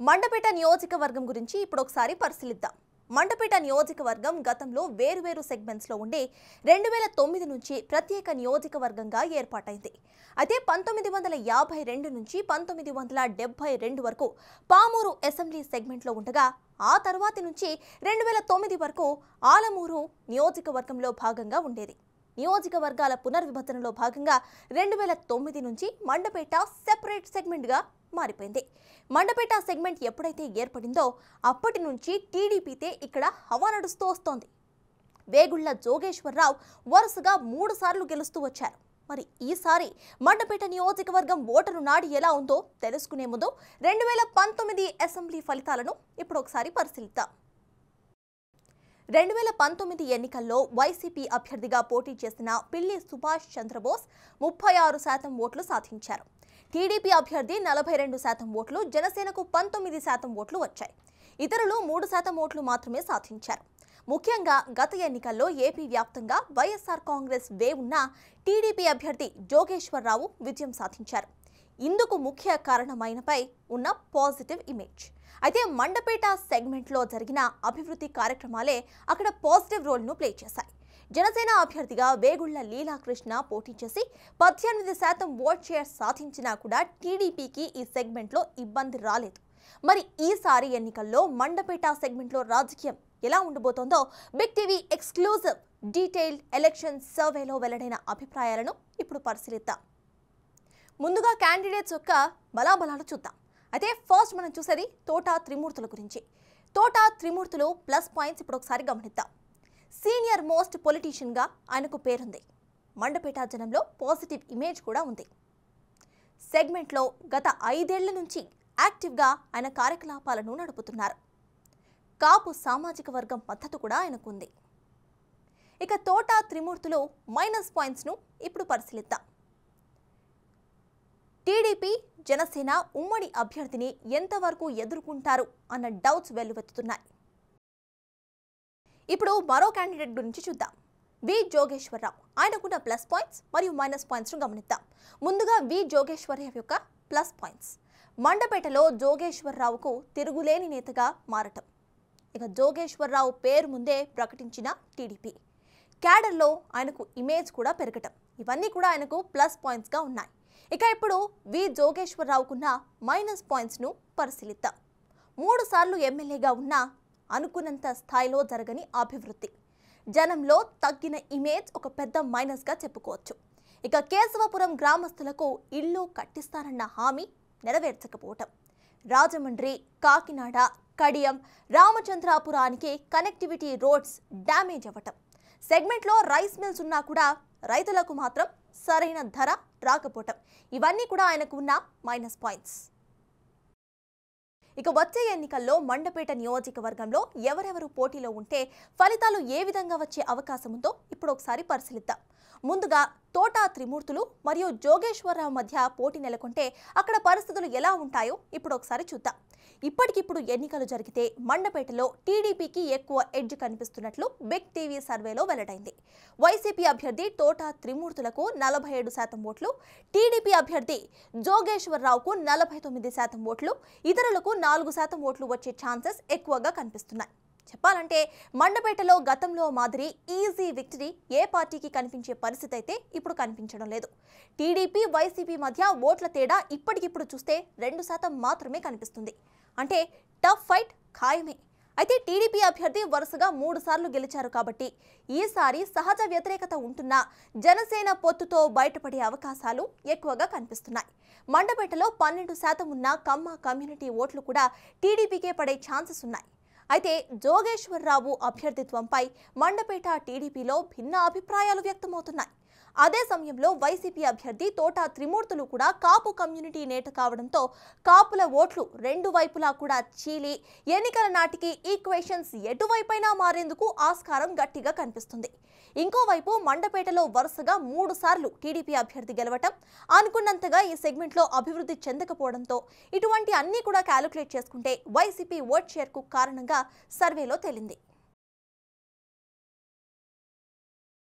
మండపేట నియోజకవర్గం గురించి ఇప్పుడు ఒకసారి పరిశీలిద్దాం. మండపేట నియోజకవర్గం గతంలో వేరువేరు సెగ్మెంట్స్ లో ఉండి 2009 నుంచి ప్రత్యేక నియోజకవర్గంగా ఏర్పాటైంది. అయితే 1952 నుంచి 1972 వరకు పామూరు అసెంబ్లీ సెగ్మెంట్ లో ఉండగా ఆ తర్వాతి నుంచి 2009 వరకు ఆలమూరు నియోజకవర్గంలో భాగంగా ఉండేది. నియోజకవర్గాల పునర్విభజనలో భాగంగా 2009 నుంచి మండపేట సెపరేట్ సెగ్మెంట్గా మారిపోయింది. మండపేట సెగ్మెంట్ ఎప్పుడైతే ఏర్పడిందో అప్పటి నుంచి టీడీపీతే ఇక్కడ హవా నడుస్తూ వస్తోంది. వేగుళ్ల జోగేశ్వరరావు వరుసగా 3 సార్లు గెలుస్తూ వచ్చారు. మరి ఈసారి మండపేట నియోజకవర్గం ఓటరు నాడి ఎలా ఉందో తెలుసుకునే ముందు 2019 అసెంబ్లీ ఫలితాలను ఇప్పుడు ఒకసారి పరిశీలిద్దాం. 2019 ఎన్నికల్లో వైసీపీ అభ్యర్థిగా పోటీ చేసిన పిల్లి సుభాష్ చంద్రబోస్ 36% ఓట్లు సాధించారు. టీడీపీ అభ్యర్థి 42% ఓట్లు, జనసేనకు 19% ఓట్లు వచ్చాయి. ఇతరులు 3% ఓట్లు మాత్రమే సాధించారు. ముఖ్యంగా గత ఎన్నికల్లో ఏపీ వ్యాప్తంగా వైఎస్ఆర్ కాంగ్రెస్ వే ఉన్న టీడీపీ అభ్యర్థి జోగేశ్వరరావు విజయం సాధించారు. ఇందుకు ముఖ్య కారణమైనపై ఉన్న పాజిటివ్ ఇమేజ్. అయితే మండపేట సెగ్మెంట్లో జరిగిన అభివృద్ధి కార్యక్రమాలే అక్కడ పాజిటివ్ రోల్ను ప్లే చేశాయి. జనసేన అభ్యర్థిగా వేగుళ్ల లీలాకృష్ణ పోటీ చేసి 18% ఓట్ షేర్ సాధించినా కూడా టీడీపీకి ఈ సెగ్మెంట్లో ఇబ్బంది రాలేదు. మరి ఈసారి ఎన్నికల్లో మండపేట సెగ్మెంట్లో రాజకీయం ఎలా ఉండబోతోందో big TV exclusive detailed election సర్వేలో వెల్లడైన అభిప్రాయాలను ఇప్పుడు పరిశీలిద్దాం. ముందుగా క్యాండిడేట్స్ యొక్క బలాబలాలు చూద్దాం. అయితే ఫస్ట్ మనం చూసేది తోట త్రిమూర్తుల గురించి. తోట త్రిమూర్తులు ప్లస్ పాయింట్స్ ఇప్పుడు ఒకసారి గమనిద్దాం. సీనియర్ మోస్ట్ పొలిటీషియన్గా ఆయనకు పేరుంది. మండపేట జనంలో పాజిటివ్ ఇమేజ్ కూడా ఉంది. సెగ్మెంట్లో గత 5 ఏళ్ల నుంచి యాక్టివ్గా ఆయన కార్యకలాపాలను నడుపుతున్నారు. కాపు సామాజిక వర్గం మద్దతు కూడా ఆయనకుంది. ఇక తోట త్రిమూర్తులు మైనస్ పాయింట్స్ను ఇప్పుడు పరిశీలిద్దాం. టీడీపీ జనసేన ఉమ్మడి అభ్యర్థిని ఎంతవరకు ఎదుర్కొంటారు అన్న డౌట్స్ వెల్లువెత్తుతున్నాయి. ఇప్పుడు మరో క్యాండిడేట్ గురించి చూద్దాం. వి జోగేశ్వరరావు. ఆయనకున్న ప్లస్ పాయింట్స్ మరియు మైనస్ పాయింట్స్ను గమనిద్దాం. ముందుగా వి జోగేశ్వరరావు యొక్క ప్లస్ పాయింట్స్. మండపేటలో జోగేశ్వరరావుకు తిరుగులేని నేతగా మారటం. ఇక జోగేశ్వరరావు పేరు ముందే ప్రకటించిన టీడీపీ. క్యాడర్లో ఆయనకు ఇమేజ్ కూడా పెరగటం. ఇవన్నీ కూడా ఆయనకు ప్లస్ పాయింట్స్గా ఉన్నాయి. ఇక ఇప్పుడు వి జోగేశ్వరరావుకున్న మైనస్ పాయింట్స్ను పరిశీలిద్దాం. 3 సార్లు ఎమ్మెల్యేగా ఉన్నా అనుకున్నంత స్థాయిలో జరగని అభివృద్ధి. జనంలో తగ్గిన ఇమేజ్ ఒక పెద్ద మైనస్గా చెప్పుకోవచ్చు. ఇక కేశవపురం గ్రామస్తులకు ఇల్లు కట్టిస్తానన్న హామీ నెరవేర్చకపోవటం. రాజమండ్రి, కాకినాడ, కడియం, రామచంద్రాపురానికి కనెక్టివిటీ రోడ్స్ డ్యామేజ్ అవ్వటం. సెగ్మెంట్లో రైస్ మిల్స్ ఉన్నా కూడా రైతులకు మాత్రం సరైన ధర రాకపోవటం. ఇవన్నీ కూడా ఆయనకు ఉన్న మైనస్ పాయింట్స్. ఇక వచ్చే ఎన్నికల్లో మండపేట నియోజకవర్గంలో ఎవరెవరు పోటీలో ఉంటే ఫలితాలు ఏ విధంగా వచ్చే అవకాశం ఉందో ఇప్పుడు ఒకసారి పరిశీలిద్దాం. ముందుగా తోట త్రిమూర్తులు మరియు జోగేశ్వరరావు మధ్య పోటీ నెలకొంటే అక్కడ పరిస్థితులు ఎలా ఉంటాయో ఇప్పుడు ఒకసారి చూద్దాం. ఇప్పటికిప్పుడు ఎన్నికలు జరిగితే మండపేటలో టీడీపీకి ఎక్కువ ఎడ్జ్ కనిపిస్తున్నట్లు బిగ్ టీవీ సర్వేలో వెల్లడైంది. వైసీపీ అభ్యర్థి తోట త్రిమూర్తులకు 47% ఓట్లు, టీడీపీ అభ్యర్థి జోగేశ్వరరావుకు 49% ఓట్లు, ఇతరులకు 4% ఓట్లు వచ్చే ఛాన్సెస్ ఎక్కువగా కనిపిస్తున్నాయి. చెప్పాలంటే మండపేటలో గతంలో మాదిరి ఈజీ విక్టరీ ఏ పార్టీకి కనిపించే పరిస్థితి అయితే ఇప్పుడు కనిపించడం లేదు. టీడీపీ వైసీపీ మధ్య ఓట్ల తేడా ఇప్పటికిప్పుడు చూస్తే 2% మాత్రమే కనిపిస్తుంది. అంటే టఫ్ ఫైట్ ఖాయమే. అయితే టీడీపీ అభ్యర్థి వరుసగా 3 సార్లు గెలిచారు కాబట్టి ఈసారి సహజ వ్యతిరేకత ఉంటున్న జనసేన పొత్తుతో బయటపడే అవకాశాలు ఎక్కువగా కనిపిస్తున్నాయి. మండపేటలో 12% ఉన్న కమ్మ కమ్యూనిటీ ఓట్లు కూడా టీడీపీకే పడే ఛాన్సెస్ ఉన్నాయి. అయితే జోగేశ్వరరావు అభ్యర్థిత్వంపై మండపేట టీడీపీలో భిన్న అభిప్రాయాలు వ్యక్తమవుతున్నాయి. అదే సమయంలో వైసీపీ అభ్యర్థి తోట త్రిమూర్తులు కూడా కాపు కమ్యూనిటీ నేత కావడంతో కాపుల ఓట్లు 2 వైపులా కూడా చీలి ఎన్నికల నాటికి ఈక్వేషన్స్ ఎటువైపైనా మారేందుకు ఆస్కారం గట్టిగా కనిపిస్తుంది. ఇంకోవైపు మండపేటలో వరుసగా 3 సార్లు టీడీపీ అభ్యర్థి గెలవటం, అనుకున్నంతగా ఈ సెగ్మెంట్లో అభివృద్ధి చెందకపోవడంతో ఇటువంటి అన్నీ కూడా క్యాలిక్యులేట్ చేసుకుంటే వైసీపీ ఓట్ షేర్కు కారణంగా సర్వేలో తేలింది.